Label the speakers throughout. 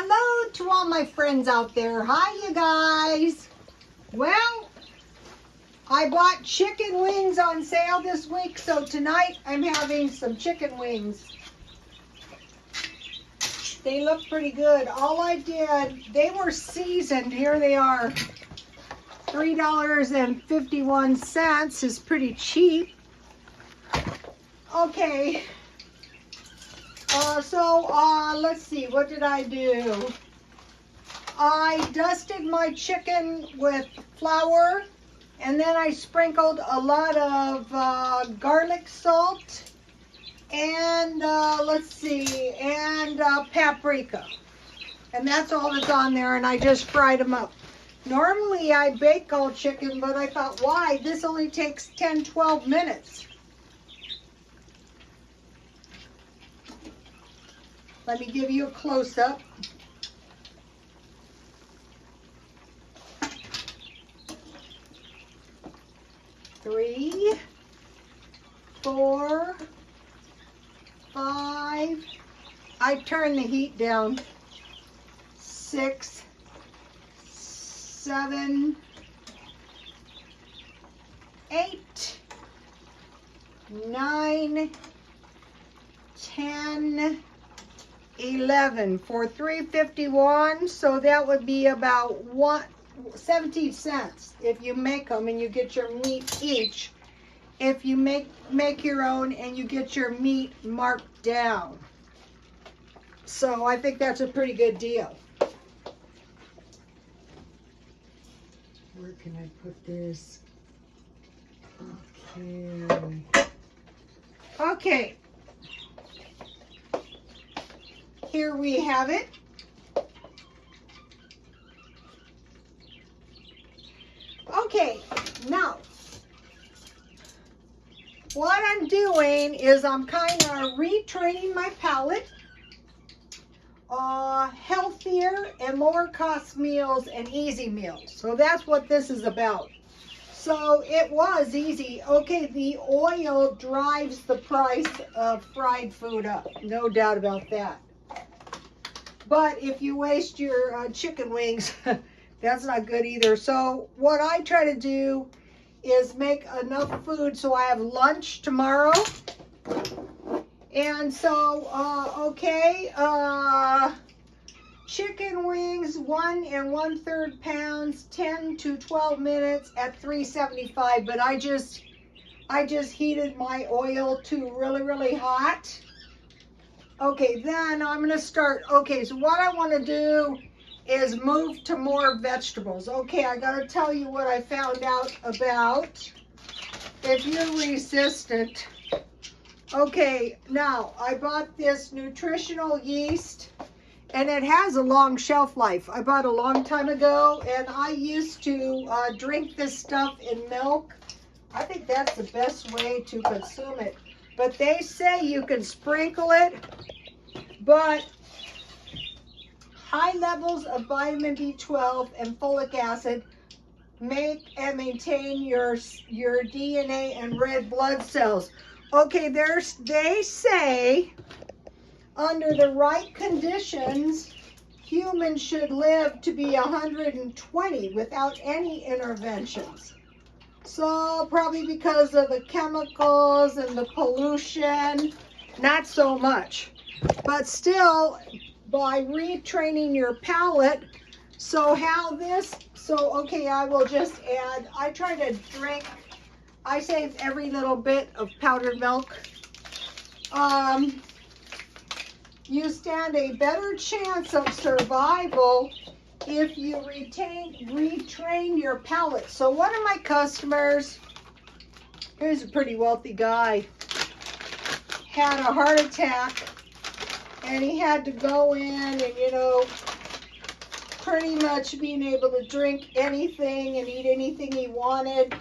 Speaker 1: Hello to all my friends out there. Hi, you guys. Well, I bought chicken wings on sale this week, so tonight I'm having some chicken wings. They look pretty good. All I did, they were seasoned. Here they are. $3.51 is pretty cheap. Okay. Let's see, what did I do? I dusted my chicken with flour, and then I sprinkled a lot of garlic salt, and paprika. And that's all that's on there, and I just fried them up. Normally I bake all chicken, but I thought, why? This only takes 10-12 minutes. Let me give you a close-up. Three, 4, 5. I turn the heat down. 6, 7, 8, 9, 10, 11 for $3.51, so that would be about 17 cents if you make them and you get your meat each. If you make your own and you get your meat marked down. So I think that's a pretty good deal. Where can I put this? Okay. Here we have it. Okay, now what I'm doing is I'm kind of retraining my palate. Healthier and lower cost meals and easy meals. So that's what this is about. So it was easy. Okay, the oil drives the price of fried food up. No doubt about that. But if you waste your chicken wings, that's not good either. So what I try to do is make enough food so I have lunch tomorrow. And so, chicken wings, 1 1/3 pounds, 10 to 12 minutes at $3.75. But I just heated my oil to really hot. Okay, then I'm going to start. Okay, so what I want to do is move to more vegetables. Okay, I got to tell you what I found out about if you're resistant. Okay, now I bought this Nutritional yeast, and it has a long shelf life. I bought a long time ago, and I used to drink this stuff in milk. I think that's the best way to consume it. But they say you can sprinkle it, but high levels of vitamin B12 and folic acid make and maintain your DNA and red blood cells. Okay, they say under the right conditions, humans should live to be 120 without any interventions. So probably because of the chemicals and the pollution, not so much. But still, by retraining your palate, I will just add, I try to drink, I save every little bit of powdered milk. You stand a better chance of survival if you retrain your palate. So one of my customers, here's a pretty wealthy guy, had a heart attack, and he had to go in and, pretty much being able to drink anything and eat anything he wanted.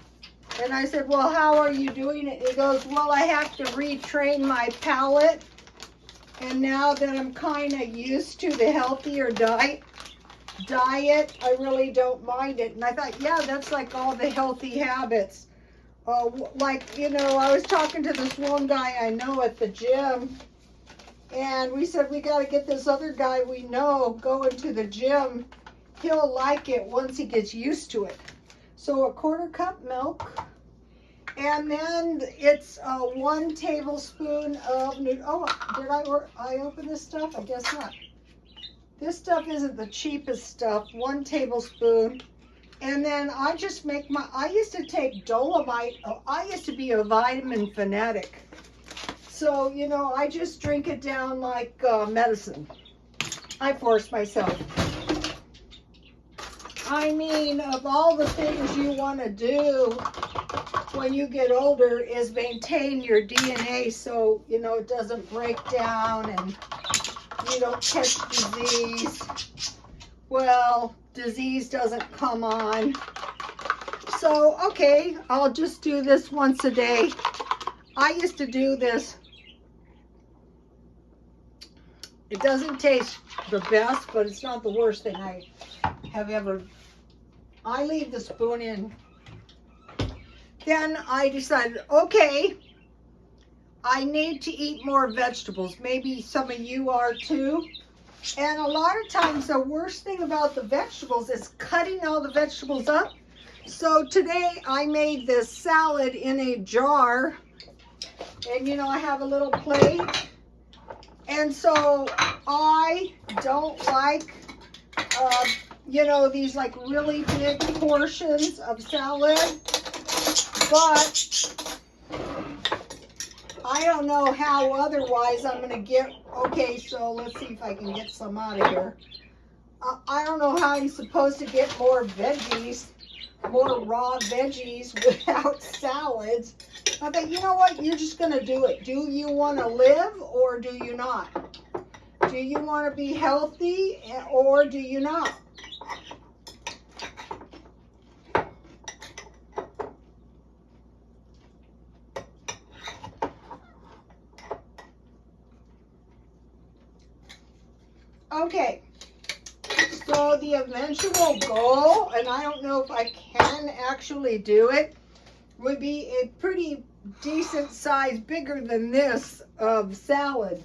Speaker 1: And I said, well, how are you doing it? He goes, well, I have to retrain my palate. And now that I'm kind of used to the healthier diet, I really don't mind it. And I thought, yeah, that's like all the healthy habits. I was talking to this one guy I know at the gym, And we said we got to get this other guy we know going to the gym. He'll like it once he gets used to it. So a 1/4 cup milk. And then it's 1 tablespoon of, oh, did I open this stuff? I guess not. This stuff isn't the cheapest stuff, 1 tablespoon. And then I just make I used to take Dolomite. Oh, I used to be a vitamin fanatic. So, you know, I just drink it down like medicine. I force myself. I mean, of all the things you want to do when you get older is maintain your DNA so, you know, it doesn't break down and you don't catch disease. Well, disease doesn't come on. So, okay, I'll just do this once a day. I used to do this. It doesn't taste the best, but it's not the worst thing I have ever. I leave the spoon in. Then I decided, okay, I need to eat more vegetables. Maybe some of you are too. And a lot of times the worst thing about the vegetables is cutting all the vegetables up. So today I made this salad in a jar. And you know, I have a little plate. And so I don't like, you know, these like really big portions of salad. But I don't know how otherwise I'm going to get, okay, so let's see if I can get some out of here. I don't know how you're supposed to get more veggies, more raw veggies without salads. I thought, you know what, you're just going to do it. Do you want to live or do you not? Do you want to be healthy or do you not? Okay, so the eventual goal, and I don't know if I can actually do it, would be a pretty decent size, bigger than this, of salad.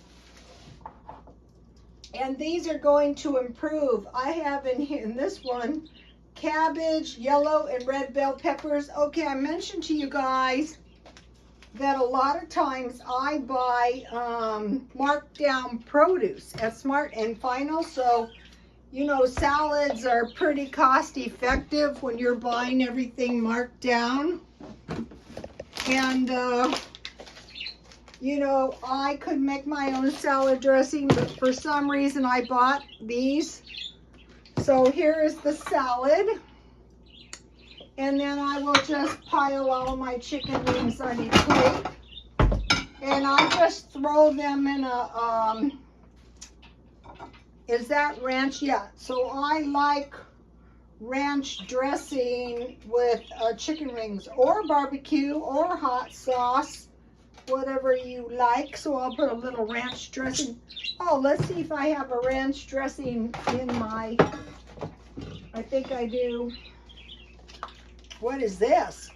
Speaker 1: And these are going to improve. I have in this one, cabbage, yellow and red bell peppers. Okay, I mentioned to you guys that a lot of times I buy marked down produce at Smart and Final. So, you know, salads are pretty cost effective when you're buying everything marked down. And, you know, I could make my own salad dressing, but for some reason I bought these. So here is the salad. And then I will just pile all my chicken wings on each plate. And I just throw them in a, is that ranch? Yeah. So I like ranch dressing with chicken wings or barbecue or hot sauce, whatever you like. So I'll put a little ranch dressing. Oh, let's see if I have a ranch dressing in my, I think I do. What is this?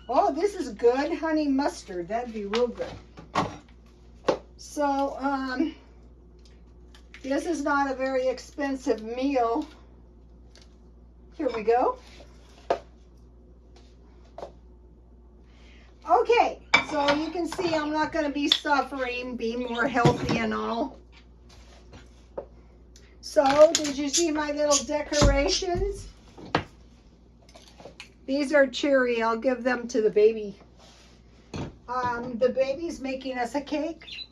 Speaker 1: Oh, this is good. Honey mustard. That'd be real good. So, this is not a very expensive meal. Here we go. Okay, so you can see I'm not going to be suffering, be more healthy and all. So, did you see my little decorations? These are cherry. I'll give them to the baby. The baby's making us a cake.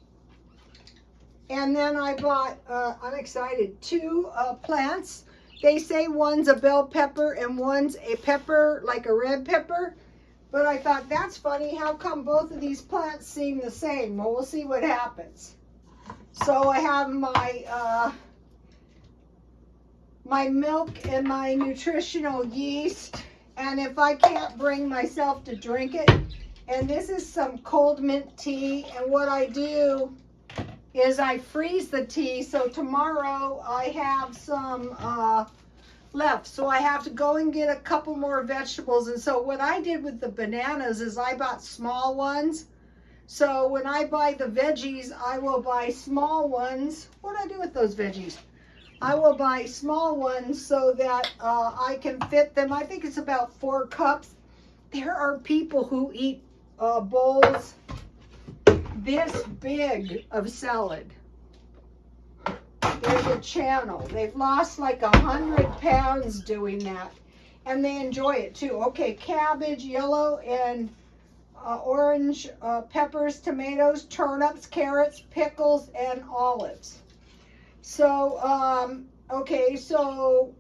Speaker 1: And then I bought, I'm excited, 2 plants. They say one's a bell pepper and one's a pepper, like a red pepper. But I thought, that's funny. How come both of these plants seem the same? Well, we'll see what happens. So I have my, my milk and my nutritional yeast. And if I can't bring myself to drink it, and this is some cold mint tea, and what I do is I freeze the tea, so tomorrow I have some left. So I have to go and get a couple more vegetables. And so what I did with the bananas is I bought small ones. So when I buy the veggies, I will buy small ones. What do I do with those veggies? I will buy small ones so that I can fit them. I think it's about 4 cups. There are people who eat bowls this big of salad. There's a channel. They've lost like 100 pounds doing that. And they enjoy it too. Okay, cabbage, yellow and orange peppers, tomatoes, turnips, carrots, pickles, and olives. So, okay, so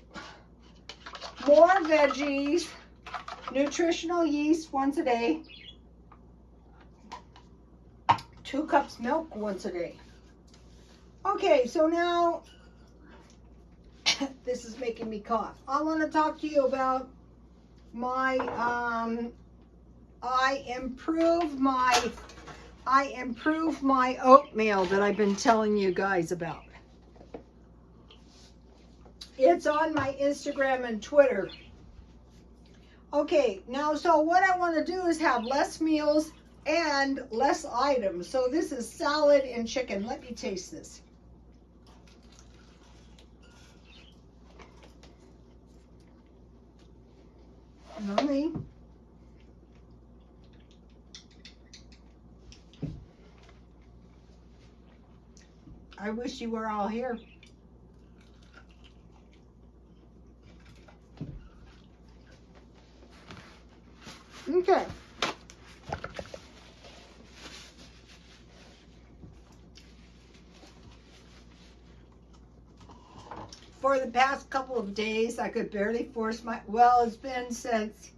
Speaker 1: more veggies, nutritional yeast once a day, 2 cups milk once a day. Okay, so now, this is making me cough. I want to talk to you about my, I improved my oatmeal that I've been telling you guys about. It's on my Instagram and Twitter. Okay, now, so what I want to do is have less meals and less items. So this is salad and chicken. Let me taste this. Yummy. I wish you were all here. Okay. For the past couple of days, I could barely force well, it's been since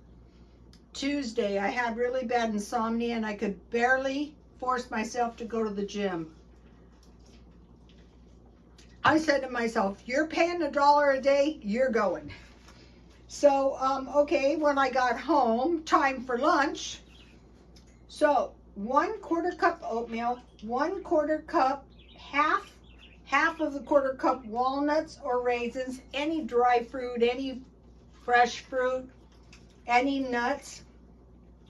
Speaker 1: Tuesday. I had really bad insomnia and I could barely force myself to go to the gym. I said to myself, you're paying $1 a day, you're going. So, okay, when I got home, time for lunch. So, 1/4 cup oatmeal, 1/4 cup, half of the 1/4 cup walnuts or raisins, any dry fruit, any fresh fruit, any nuts,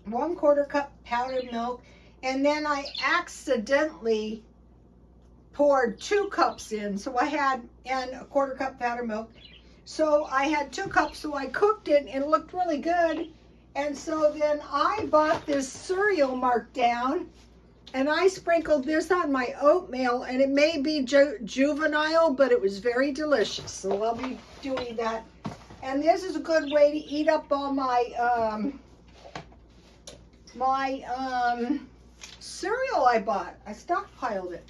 Speaker 1: 1/4 cup powdered milk, and then I accidentally poured 2 cups in, so I had, and 1/4 cup powdered milk. So I had 2 cups, so I cooked it and it looked really good. And so then I bought this cereal marked down and I sprinkled this on my oatmeal, and it may be juvenile, but it was very delicious. So I'll be doing that. And this is a good way to eat up all my, cereal I bought. I stockpiled it.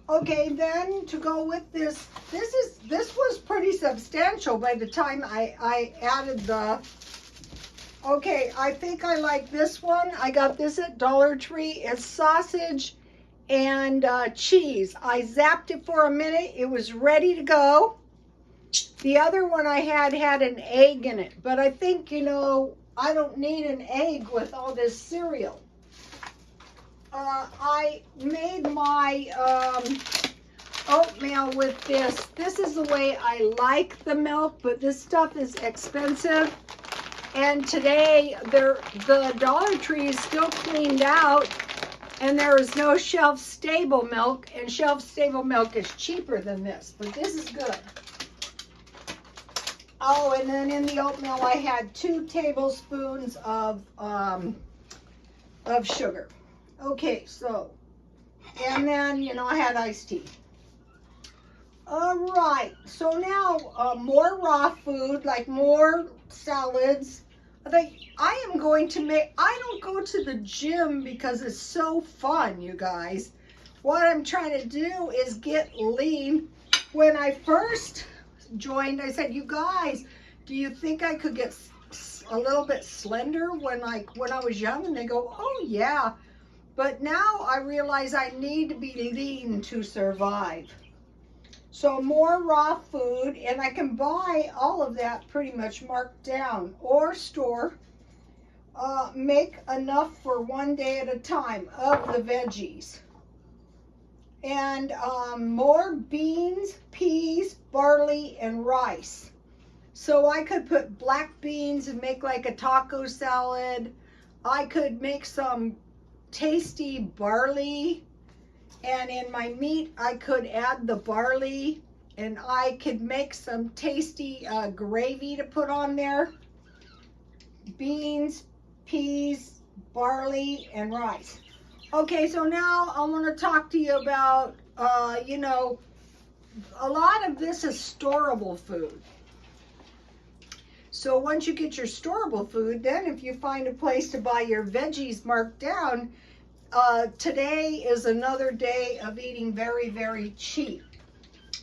Speaker 1: Okay, then to go with this, this was pretty substantial by the time I added the, okay, I think I like this one. I got this at Dollar Tree. It's sausage and cheese. I zapped it for a minute. It was ready to go. The other one I had an egg in it, but I think, you know, I don't need an egg with all this cereal. I made my oatmeal with this. This is the way I like the milk, but this stuff is expensive. And today, the Dollar Tree is still cleaned out, and there is no shelf-stable milk, and shelf-stable milk is cheaper than this, but this is good. Oh, and then in the oatmeal, I had 2 tablespoons of sugar. Okay, so, and then, you know, I had iced tea. All right, so now more raw food, like more salads. I am going to make, I don't go to the gym because it's so fun, you guys. What I'm trying to do is get lean. When I first joined, I said, you guys, do you think I could get a little bit slender when I was young? And they go, oh yeah. But now I realize I need to be lean to survive. So more raw food, and I can buy all of that pretty much marked down or store. Make enough for one day at a time of the veggies. And more beans, peas, barley, and rice. So I could put black beans and make like a taco salad. I could make some tasty barley, and in my meat I could add the barley, and I could make some tasty gravy to put on there. Beans, peas, barley, and rice. Okay, so now I want to talk to you about, you know, a lot of this is storable food. So once you get your storable food, then if you find a place to buy your veggies marked down, today is another day of eating very, very cheap.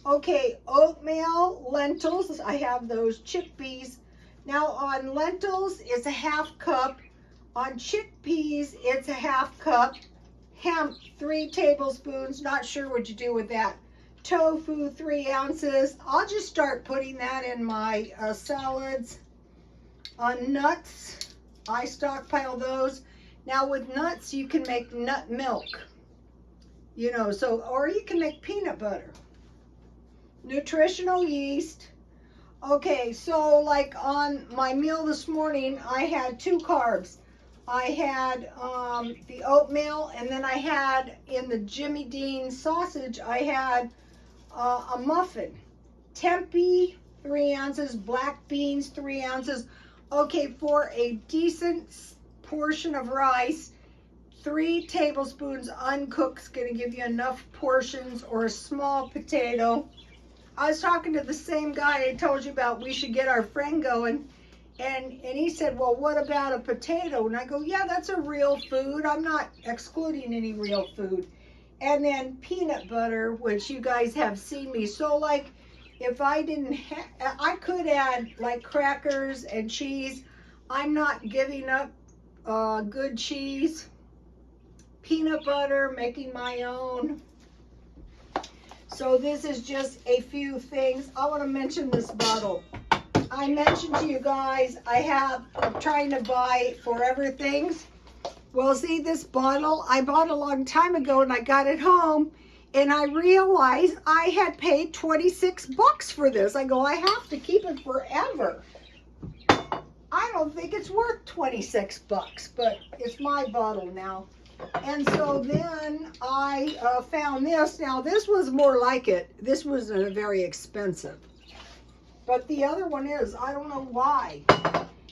Speaker 1: Okay, oatmeal, lentils, I have those. Chickpeas. Now on lentils, it's a half cup. On chickpeas, it's a half cup. Hemp, 3 tablespoons. Not sure what you do with that. Tofu, 3 ounces. I'll just start putting that in my salads. On nuts, I stockpile those. Now with nuts, you can make nut milk. You know, so, or you can make peanut butter. Nutritional yeast. Okay, so like on my meal this morning, I had 2 carbs. I had the oatmeal, and then I had in the Jimmy Dean sausage, I had a muffin. Tempeh, 3 ounces. Black beans, 3 ounces. Okay, for a decent portion of rice, 3 tablespoons uncooked is going to give you enough portions, or a small potato. I was talking to the same guy I told you about, we should get our friend going, and he said, well, what about a potato? And I go, yeah, that's a real food. I'm not excluding any real food. And then peanut butter, which you guys have seen me. So like, if I didn't I could add like crackers and cheese. I'm not giving up good cheese. Peanut butter, making my own. So this is just a few things. I want to mention this bottle. I mentioned to you guys, I'm trying to buy forever things. Well, see, this bottle I bought a long time ago, and I got it home, and I realized I had paid 26 bucks for this. I go, I have to keep it forever. I don't think it's worth 26 bucks, but it's my bottle now. And so then I found this. Now, this was more like it. This was very expensive. But the other one is, I don't know why.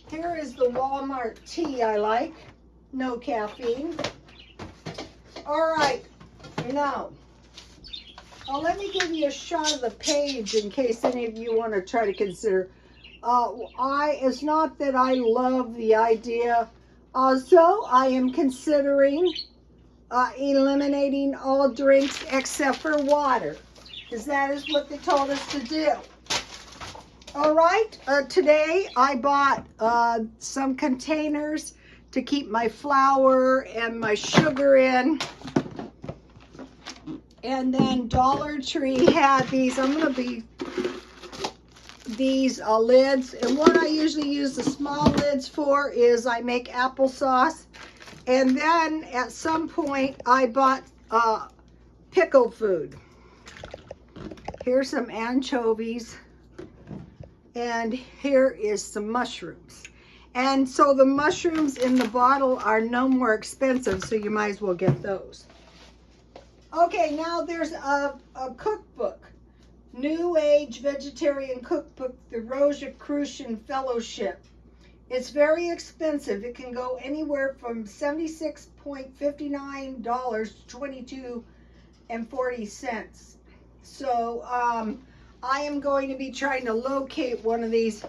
Speaker 1: Here is the Walmart tea I like. No caffeine. All right. Now, let me give you a shot of the page in case any of you want to try to consider. It's not that I love the idea. So I am considering eliminating all drinks except for water, because that is what they told us to do. All right, today I bought some containers to keep my flour and my sugar in. And then Dollar Tree had these, these lids. And what I usually use the small lids for is I make applesauce. And then at some point I bought pickled food. Here's some anchovies. And here is some mushrooms. And so the mushrooms in the bottle are no more expensive, so you might as well get those. Okay, now there's a cookbook. New Age Vegetarian Cookbook, the Rosicrucian Fellowship. It's very expensive. It can go anywhere from $76.59 to $22.40. So I am going to be trying to locate one of these.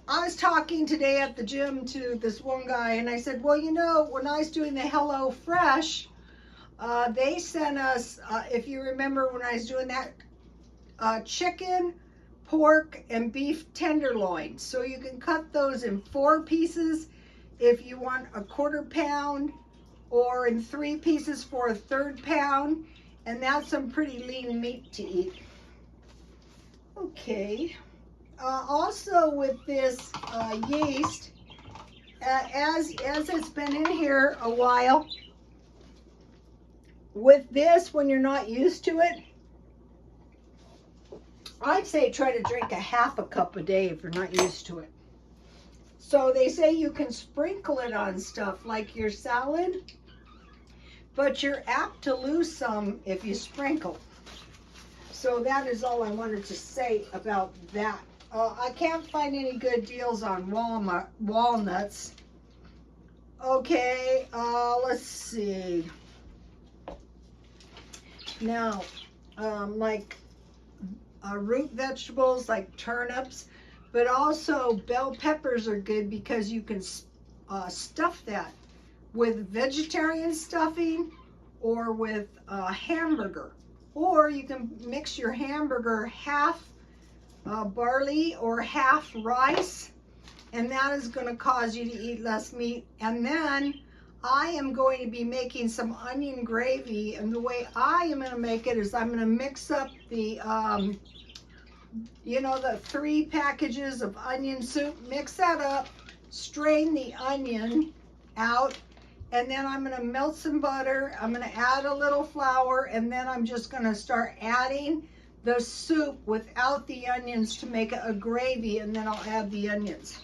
Speaker 1: I was talking today at the gym to this one guy, and I said, well, you know, when I was doing the Hello Fresh, they sent us, if you remember when I was doing that, chicken, pork, and beef tenderloin. So you can cut those in 4 pieces if you want a 1/4 pound, or in 3 pieces for a 1/3 pound. And that's some pretty lean meat to eat. Okay. Also with this yeast, as it's been in here a while, with this, when you're not used to it, I'd say try to drink a 1/2 cup a day if you're not used to it. So they say you can sprinkle it on stuff like your salad, but you're apt to lose some if you sprinkle. So that is all I wanted to say about that. I can't find any good deals on walnuts. Okay, let's see. Now, like root vegetables like turnips, but also bell peppers are good because you can stuff that with vegetarian stuffing or with hamburger. Or you can mix your hamburger half barley or half rice, and that is going to cause you to eat less meat. And then I am going to be making some onion gravy, and the way I am going to make it is I'm going to mix up the the 3 packages of onion soup, mix that up, strain the onion out, and then I'm going to melt some butter. I'm going to add a little flour, and then I'm just going to start adding the soup without the onions to make it a gravy, and then I'll add the onions.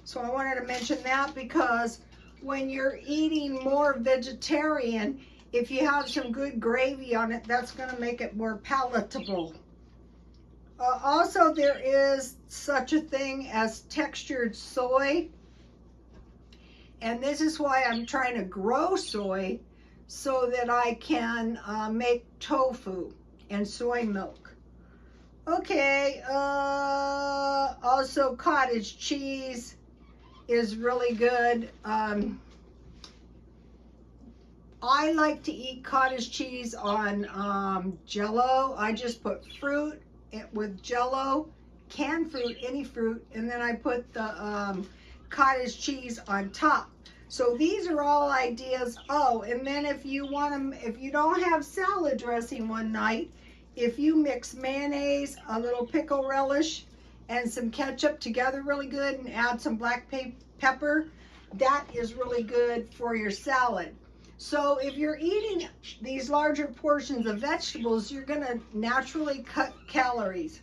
Speaker 1: So I wanted to mention that because when you're eating more vegetarian, if you have some good gravy on it, that's going to make it more palatable. Also, there is such a thing as textured soy. And this is why I'm trying to grow soy so that I can make tofu and soy milk. Okay, also cottage cheese is really good. I like to eat cottage cheese on Jell-O. I just put fruit with Jell-O, canned fruit, any fruit, and then I put the cottage cheese on top. So these are all ideas. Oh, and then if you don't have salad dressing one night, if you mix mayonnaise, a little pickle relish, and some ketchup together really good and add some black pepper, that is really good for your salad. So if you're eating these larger portions of vegetables, you're going to naturally cut calories.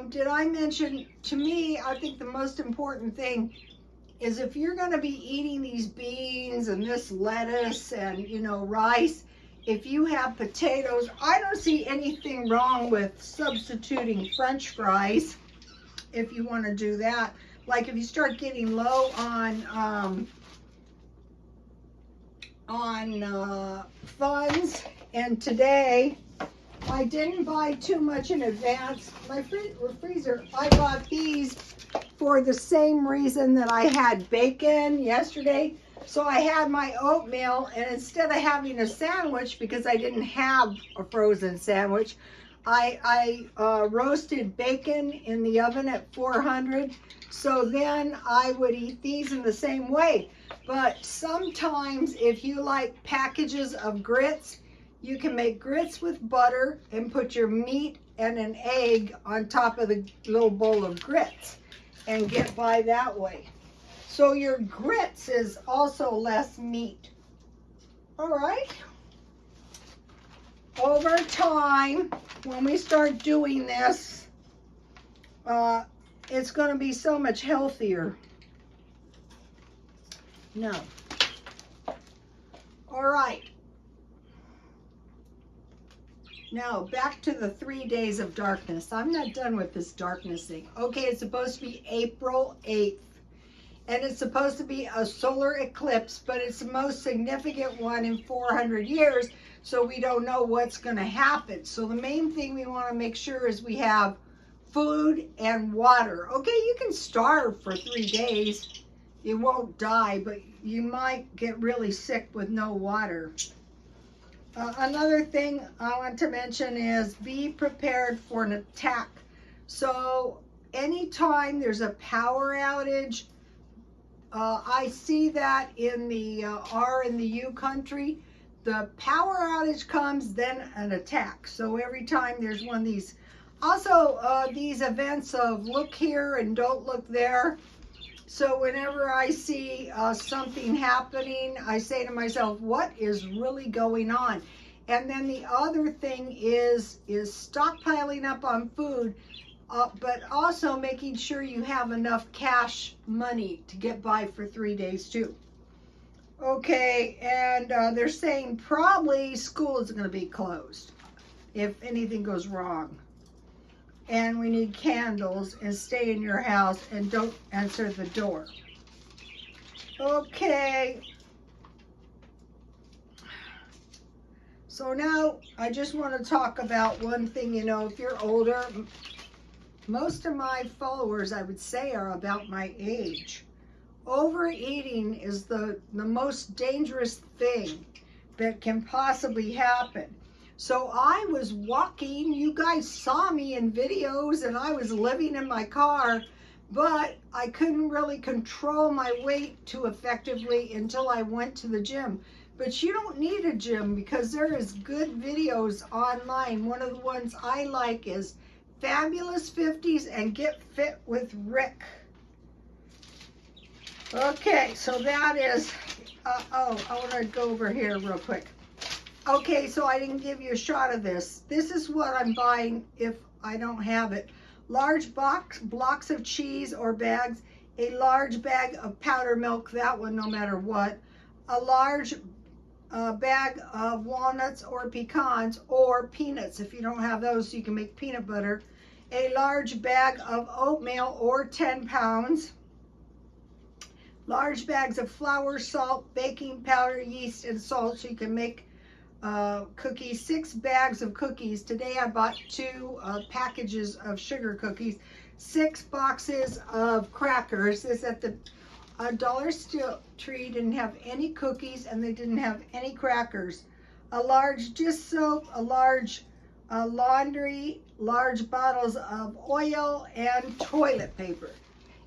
Speaker 1: Did I mention, to me, I think the most important thing is if you're going to be eating these beans and this lettuce and, rice, if you have potatoes, I don't see anything wrong with substituting French fries if you want to do that. Like if you start getting low on funds, and today I didn't buy too much in advance. My freezer, I bought these for the same reason that I had bacon yesterday. So I had my oatmeal, and instead of having a sandwich, because I didn't have a frozen sandwich, I roasted bacon in the oven at 400. So then I would eat these in the same way. But sometimes if you like packages of grits, you can make grits with butter and put your meat and an egg on top of the little bowl of grits and get by that way. So your grits is also less meat. All right. Over time, when we start doing this, it's going to be so much healthier. No. All right. Now, back to the 3 days of darkness. I'm not done with this darkness thing. Okay, it's supposed to be April 8th. And it's supposed to be a solar eclipse, but it's the most significant one in 400 years, so we don't know what's going to happen. So the main thing we want to make sure is we have food and water. Okay, you can starve for 3 days. You won't die, but you might get really sick with no water. Another thing I want to mention is be prepared for an attack. So anytime there's a power outage, I see that in the R and the U country, the power outage comes, then an attack. So every time there's one of these, also these events of look here and don't look there. So whenever I see something happening, I say to myself, what is really going on? And then the other thing is stockpiling up on food. but also making sure you have enough cash money to get by for 3 days too. Okay, and they're saying probably school is going to be closed if anything goes wrong. And we need candles, and stay in your house and don't answer the door. Okay. So now I just want to talk about one thing. You know, if you're older, most of my followers, I would say, are about my age. Overeating is the most dangerous thing that can possibly happen. So I was walking, you guys saw me in videos, and I was living in my car, but I couldn't really control my weight too effectively until I went to the gym. But you don't need a gym because there is good videos online. One of the ones I like is Fabulous 50s and Get Fit with Rick. Okay, so that is, I want to go over here real quick. Okay, so I didn't give you a shot of this. This is what I'm buying if I don't have it. Large blocks of cheese or bags, a large bag of powdered milk, that one no matter what, a large bag of walnuts or pecans or peanuts. If you don't have those, you can make peanut butter. A large bag of oatmeal or 10 pounds. Large bags of flour, salt, baking powder, yeast, and salt so you can make cookies. 6 bags of cookies. Today I bought 2 packages of sugar cookies. 6 boxes of crackers. This at the Dollar Tree didn't have any cookies and they didn't have any crackers. A large dish soap, a large laundry, large bottles of oil, and toilet paper.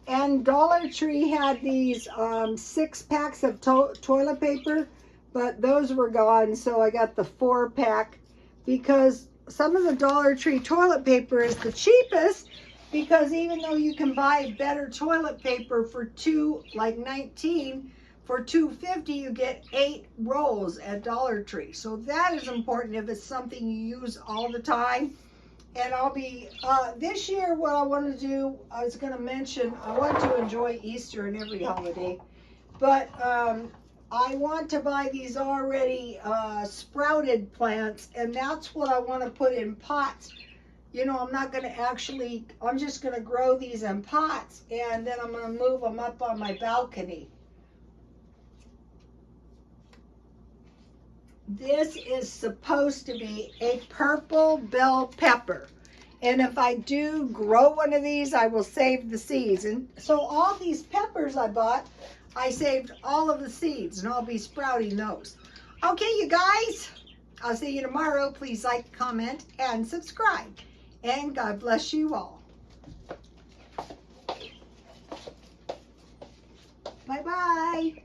Speaker 1: And Dollar Tree had these 6 packs of toilet paper, but those were gone, so I got the 4-pack because some of the Dollar Tree toilet paper is the cheapest, because even though you can buy better toilet paper for $2.19, for $2.50 you get 8 rolls at Dollar Tree. So that is important if it's something you use all the time. And I'll be, this year what I want to do, I was going to mention, I want to enjoy Easter and every holiday, but I want to buy these already sprouted plants, and that's what I want to put in pots. You know, I'm not going to actually, I'm just going to grow these in pots, and then I'm going to move them up on my balcony. This is supposed to be a purple bell pepper. And if I do grow one of these, I will save the seeds. And so all these peppers I bought, I saved all of the seeds, and I'll be sprouting those. Okay, you guys, I'll see you tomorrow. Please like, comment, and subscribe. And God bless you all. Bye-bye.